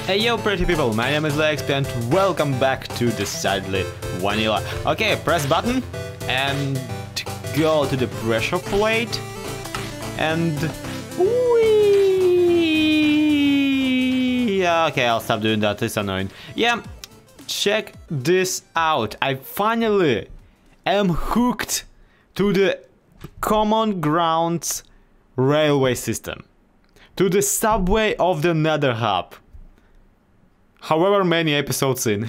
Hey yo pretty people, my name is ZloyXP and welcome back to Decidedly Vanilla. Okay, press button and go to the pressure plate and whee! Okay, I'll stop doing that, it's annoying. Yeah, check this out. I finally am hooked to the common grounds railway system, to the subway of the Nether Hub. However many episodes in.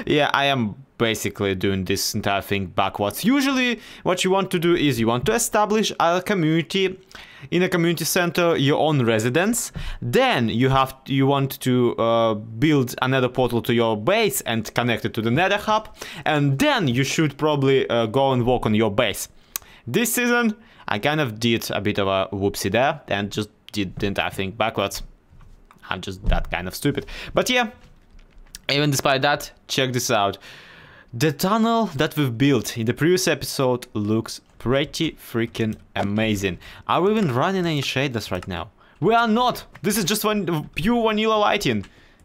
Yeah, I am basically doing this entire thing backwards. Usually what you want to do is you want to establish a community, in a community center, your own residence. Then you want to build another portal to your base and connect it to the Nether Hub. And then you should probably go and work on your base. This season I kind of did a bit of a whoopsie there and just did the entire thing backwards. I'm just that kind of stupid. But yeah, even despite that, check this out. The tunnel that we've built in the previous episode looks pretty freaking amazing. Are we even running any shaders right now? We are not! This is just pure vanilla lighting.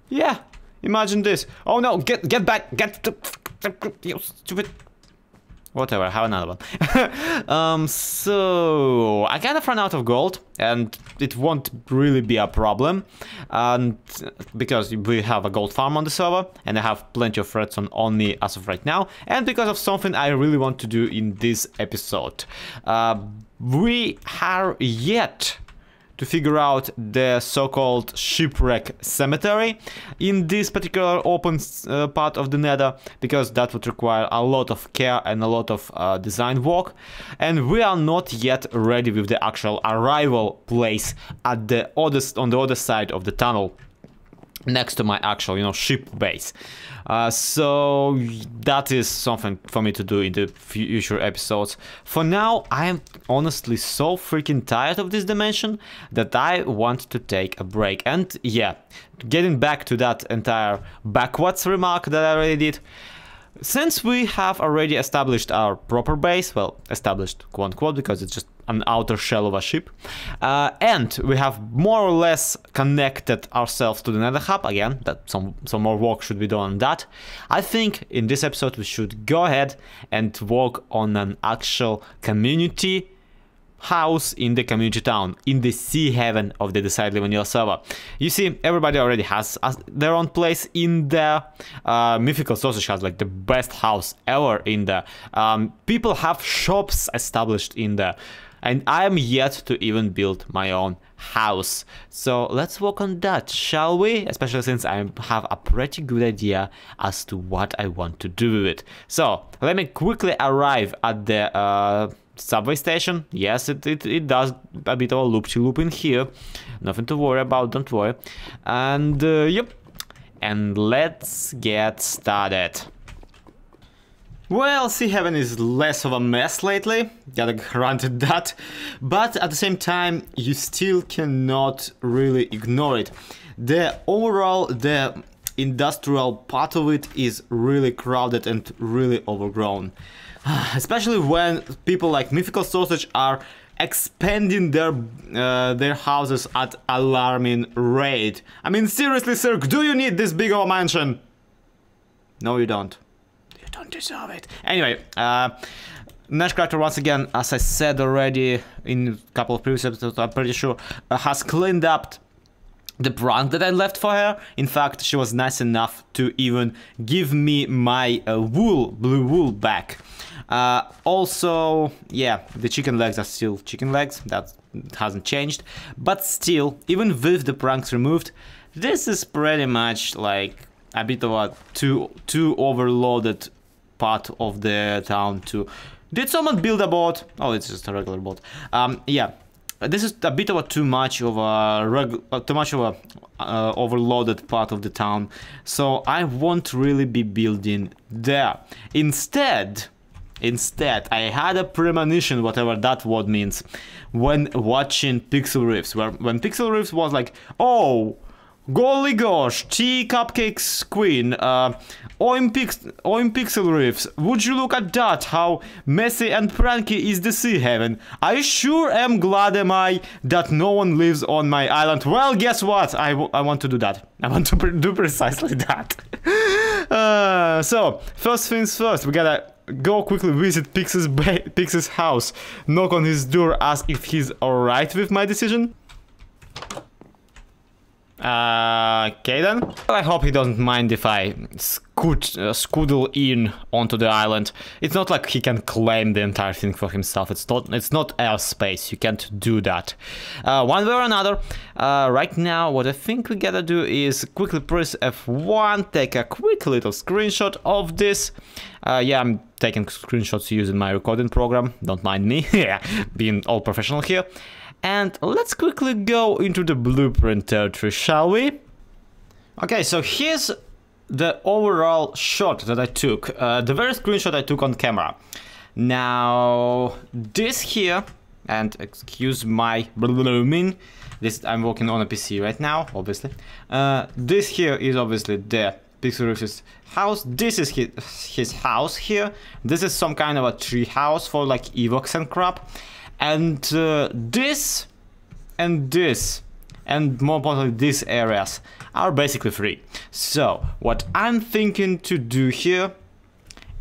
Yeah, imagine this. Oh no, get back! You stupid... Whatever, have another one. So I kind of ran out of gold, and it won't really be a problem, and because we have a gold farm on the server, and I have plenty of redstone on me as of right now, and because of something I really want to do in this episode. We are yet to figure out the so-called shipwreck cemetery in this particular open part of the Nether, because that would require a lot of care and a lot of design work, and we are not yet ready with the actual arrival place at the on the other side of the tunnel, next to my actual, ship base. So that is something for me to do in the future episodes. For now, I am honestly so freaking tired of this dimension that I want to take a break. And yeah, getting back to that entire backwards remark that I already did, since we have already established our proper base, well, established quote unquote, because it's just an outer shell of a ship, and we have more or less connected ourselves to the Nether Hub, again, that some more work should be done on that. I think in this episode we should go ahead and work on an actual community house in the community town, in the sea heaven of the Decidedly Vanilla server. You see, everybody already has their own place in there. Mythical Sausage has like the best house ever in there. People have shops established in there, and I am yet to even build my own house. So let's work on that, shall we? Especially since I have a pretty good idea as to what I want to do with it. So let me quickly arrive at the subway station. Yes, it does a bit of a loop-to-loop in here. Nothing to worry about, don't worry. And yep, and let's get started. Well, Sea Heaven is less of a mess lately, gotta granted that, but at the same time you still cannot really ignore it. The industrial part of it is really crowded and really overgrown. Especially when people like Mythical Sausage are expanding their houses at alarming rate. I mean, seriously, sir, do you need this big of a mansion? No, you don't. You don't deserve it. Anyway, Nashcracker, once again, as I said already in a couple of previous episodes, I'm pretty sure, has cleaned up the prank that I left for her. In fact, she was nice enough to even give me my blue wool back. Also, yeah, the chicken legs are still chicken legs, that hasn't changed, but still, even with the pranks removed, this is pretty much like a bit of a too overloaded part of the town too. Did someone build a boat? Oh, it's just a regular boat. Yeah, this is a bit of a too much of a overloaded part of the town, so I won't really be building there. Instead, I had a premonition, whatever that word means, when watching Pixel Riffs, when Pixel Riffs was like, oh, golly gosh, tea cupcakes queen, OM Pixel Reefs, would you look at that, how messy and pranky is the sea heaven? I sure am glad am I that no one lives on my island. Well, guess what? I want to do that. I want to do precisely that. So, first things first, we gotta go quickly visit Pix's house, knock on his door, ask if he's alright with my decision. Okay then. I hope he doesn't mind if I scoodle in onto the island. It's not like he can claim the entire thing for himself. It's not airspace. You can't do that. One way or another. Right now, what I think we gotta do is quickly press F1, take a quick little screenshot of this. Yeah, I'm taking screenshots using my recording program. Don't mind me. Yeah, being all professional here. And let's quickly go into the blueprint territory, shall we? Okay, so here's the overall shot that I took. The very screenshot I took on camera. Now, this here, and excuse my blooming, this I'm working on a PC right now, obviously. This here is obviously the Pixel Reef's house. This is his house here. This is some kind of a tree house for like evox and crap. And this and this, and more importantly these areas, are basically free. So what I'm thinking to do here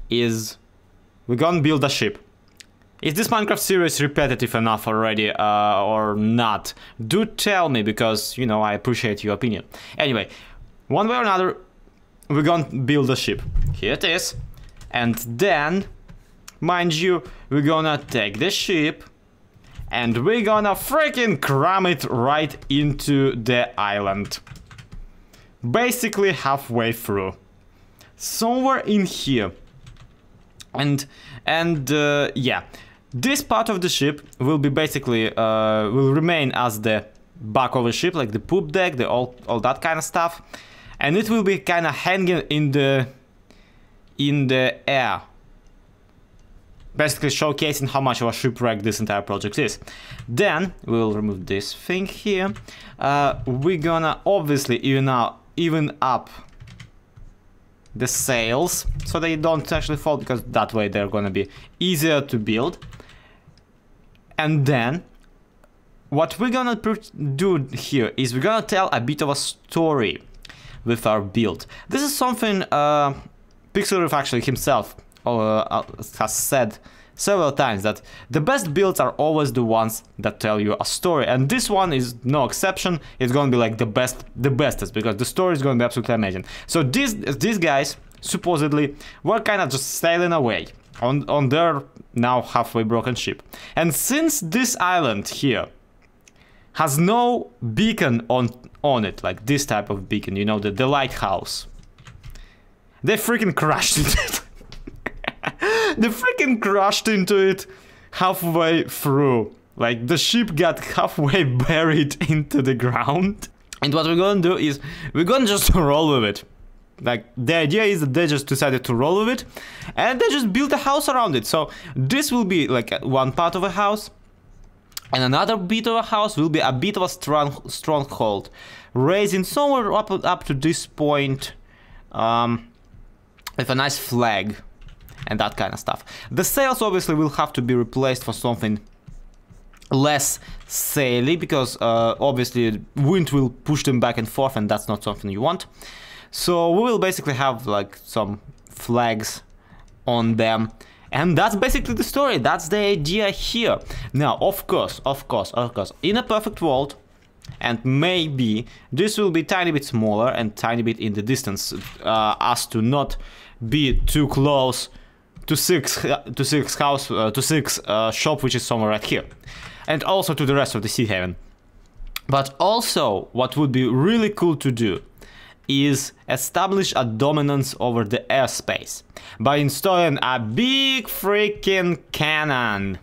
is we're gonna build a ship. Is this Minecraft series repetitive enough already or not? Do tell me, because, you know, I appreciate your opinion. Anyway, one way or another, we're gonna build a ship. Here it is. And then, mind you, we're gonna take the ship and we're gonna freaking cram it right into the island. Basically halfway through. Somewhere in here. And yeah. This part of the ship will be basically, will remain as the back of the ship, like the poop deck, all that kind of stuff. And it will be kind of hanging in the air. Basically showcasing how much of a shipwreck this entire project is. Then we'll remove this thing here. We're gonna obviously even up the sails so they don't actually fall, because that way they're gonna be easier to build. And then what we're gonna do here is we're gonna tell a bit of a story with our build. This is something Pixel Reef actually himself has said several times, that the best builds are always the ones that tell you a story, and this one is no exception. It's gonna be like the bestest, because the story is gonna be absolutely amazing. So these guys supposedly were kind of just sailing away on their now halfway broken ship, and since this island here has no beacon on it, like this type of beacon, you know, the lighthouse, they freaking crashed into it. They freaking crashed into it halfway through. Like, the ship got halfway buried into the ground. And what we're gonna do is we're gonna just roll with it. Like, the idea is that they just decided to roll with it, and they just built a house around it. So this will be like one part of a house, and another bit of a house will be a bit of a stronghold, raising somewhere up to this point, with a nice flag and that kind of stuff. The sails obviously will have to be replaced for something less saily, because obviously wind will push them back and forth, and that's not something you want. So we will basically have like some flags on them, and that's basically the story. That's the idea here. Now, of course, in a perfect world, and maybe this will be tiny bit smaller and tiny bit in the distance, as to not be too close to six shop, which is somewhere right here, and also to the rest of the sea haven. But also, what would be really cool to do is establish a dominance over the airspace by installing a big freaking cannon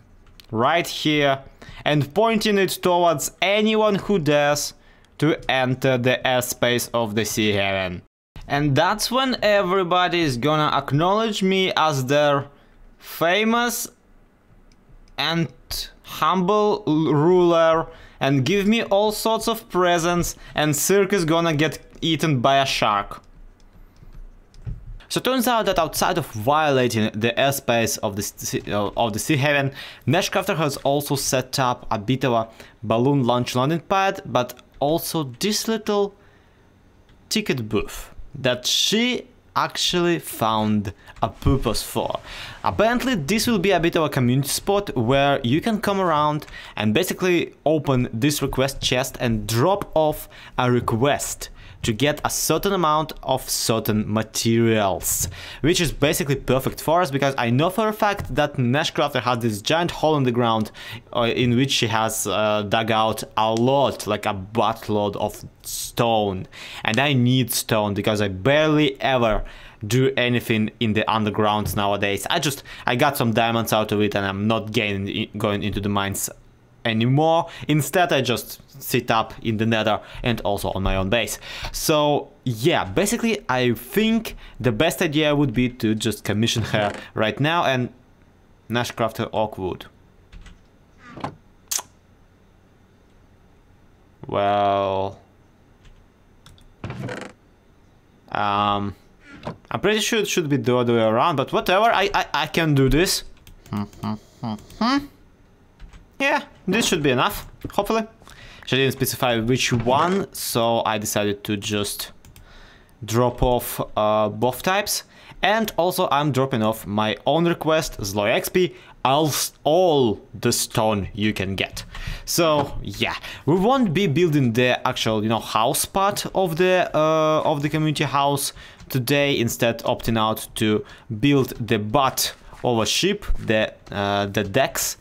right here and pointing it towards anyone who dares to enter the airspace of the sea haven. And that's when everybody is gonna acknowledge me as their famous and humble ruler and give me all sorts of presents, and Cirque is gonna get eaten by a shark. So it turns out that outside of violating the airspace of the Sea Haven, Nashcrafter has also set up a bit of a balloon launch landing pad, but also this little ticket booth that she actually found a purpose for. Apparently this will be a bit of a community spot where you can come around and basically open this request chest and drop off a request to get a certain amount of certain materials, which is basically perfect for us, because I know for a fact that Nashcrafter has this giant hole in the ground in which she has dug out a lot, like a buttload of stone, and I need stone because I barely ever do anything in the underground nowadays. I got some diamonds out of it, and I'm not going into the mines anymore. Instead, I just sit up in the nether and also on my own base. So yeah, basically I think the best idea would be to just commission her right now. And Nashcrafter Oakwood, well, I'm pretty sure it should be the other way around, but whatever, I can do this. Yeah, this should be enough, hopefully. She didn't specify which one, so I decided to just drop off both types. And also I'm dropping off my own request, ZloyXP, all the stone you can get. So yeah, we won't be building the actual, house part of the community house today. Instead, opting out to build the butt of a ship, the decks.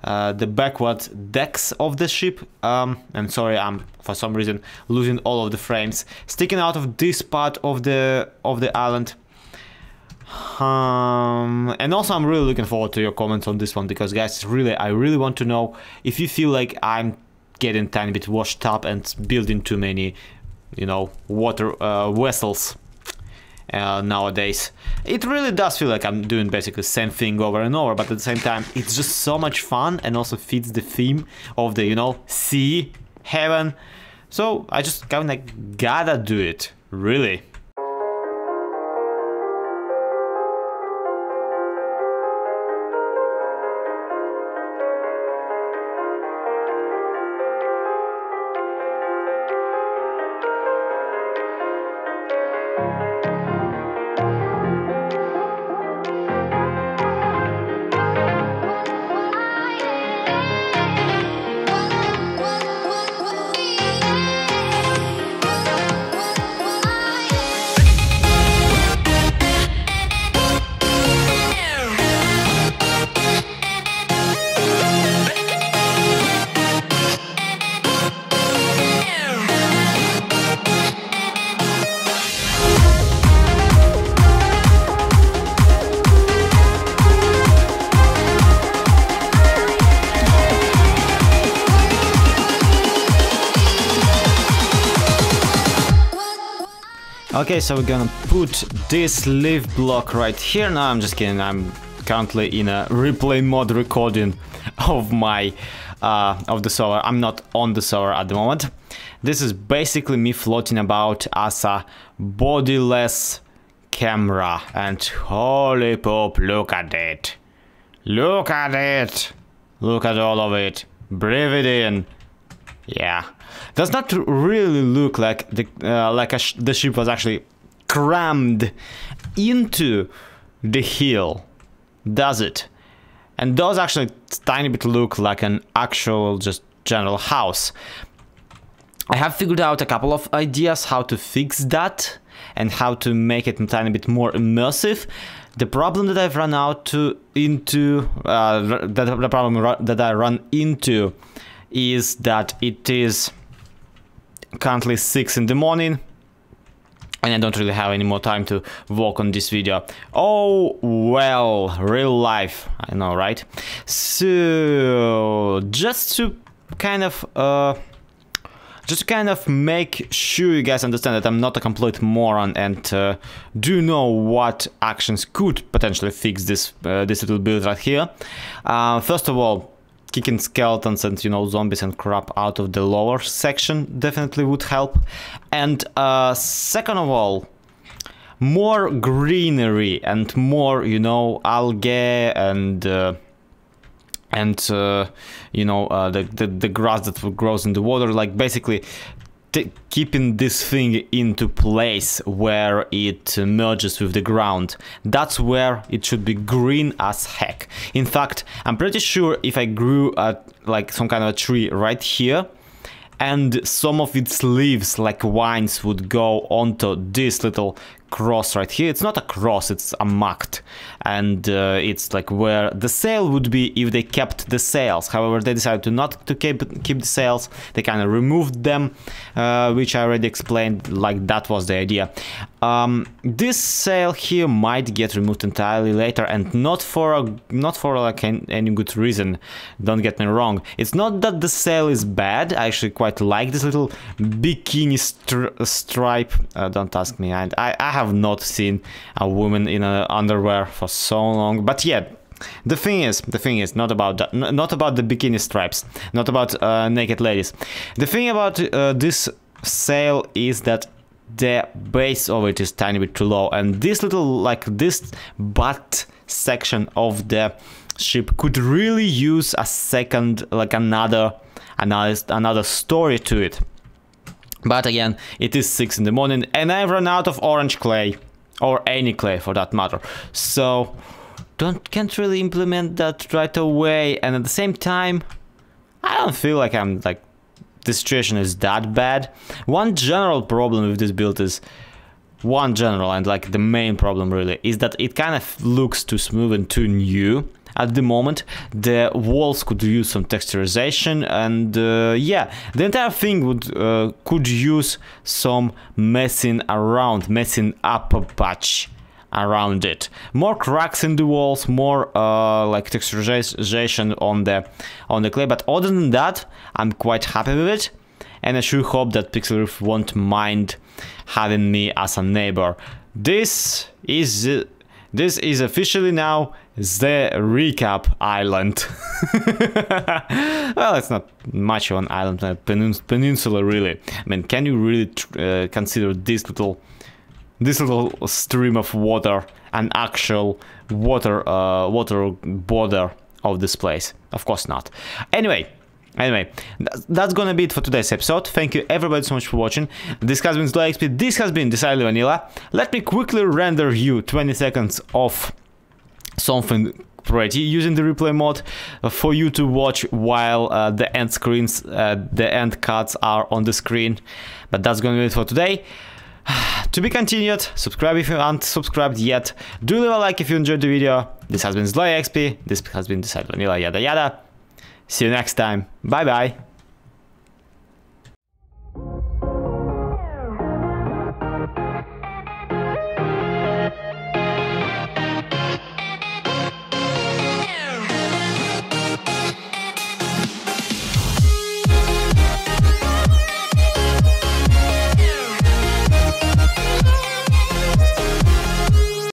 The backward decks of the ship. I'm sorry, I'm for some reason losing all of the frames sticking out of this part of the island. And also I'm really looking forward to your comments on this one, because guys, I really want to know if you feel like I'm getting a tiny bit washed up and building too many, water vessels. Nowadays it really does feel like I'm doing basically the same thing over and over, but at the same time it's just so much fun and also fits the theme of the sea heaven. So I just kind of gotta do it, really. Okay, so we're gonna put this leaf block right here. No, I'm just kidding. I'm currently in a replay mode recording of my of the server. I'm not on the server at the moment. This is basically me floating about as a bodiless camera, and holy poop, look at it. Look at it. Look at all of it. Breathe it in. Yeah. Does not really look like the ship was actually crammed into the hill, does it? And does actually tiny bit look like an actual just general house. I have figured out a couple of ideas how to fix that and how to make it a tiny bit more immersive. The problem that I've run into is that it is currently 6 in the morning and I don't really have any more time to work on this video. Oh well, real life, I know, right? So just to kind of make sure you guys understand that I'm not a complete moron and do know what actions could potentially fix this this little build right here. First of all, kicking skeletons and zombies and crap out of the lower section definitely would help. And second of all, more greenery and more, you know, algae and you know, the grass that grows in the water, like basically keeping this thing into place where it merges with the ground. That's where it should be green as heck. In fact, I'm pretty sure if I grew like some kind of a tree right here, and some of its leaves, like vines, would go onto this little cross right here. It's not a cross, it's a marked, and it's like where the sail would be if they kept the sails. However, they decided to not to keep the sails. They kind of removed them, which I already explained. Like that was the idea. This sail here might get removed entirely later, and not for like any good reason. Don't get me wrong. It's not that the sail is bad. I actually quite like this little bikini stripe. Don't ask me. I have not seen a woman in underwear for so long. But yeah, the thing is not about that, not about the bikini stripes, not about naked ladies. The thing about this sail is that the base of it is tiny bit too low, and this little, like this butt section of the ship could really use a second, like another story to it. But again, it is 6 in the morning and I've run out of orange clay, or any clay for that matter, so can't really implement that right away. And at the same time, I don't feel like the situation is that bad. One general problem with this build is, and like the main problem really, is that it kind of looks too smooth and too new at the moment. The walls could use some texturization, and yeah, the entire thing could use some messing up a patch around it. More cracks in the walls, more like texturization on the clay. But other than that, I'm quite happy with it, and I sure hope that Pixel won't mind having me as a neighbor. This is officially now the recap island. Well, it's not much of an island, a peninsula really. I mean, can you really consider this little stream of water an actual water border of this place? Of course not. Anyway, that's gonna be it for today's episode. Thank you everybody so much for watching. This has been ZloyXP. This has been Decidedly Vanilla. Let me quickly render you 20 seconds of something pretty using the replay mode for you to watch while the end cards are on the screen. But that's gonna be it for today. To be continued. Subscribe if you aren't subscribed yet. Do leave a like if you enjoyed the video. This has been ZloyXP. This has been Decidedly Vanilla, yada yada. See you next time. Bye bye.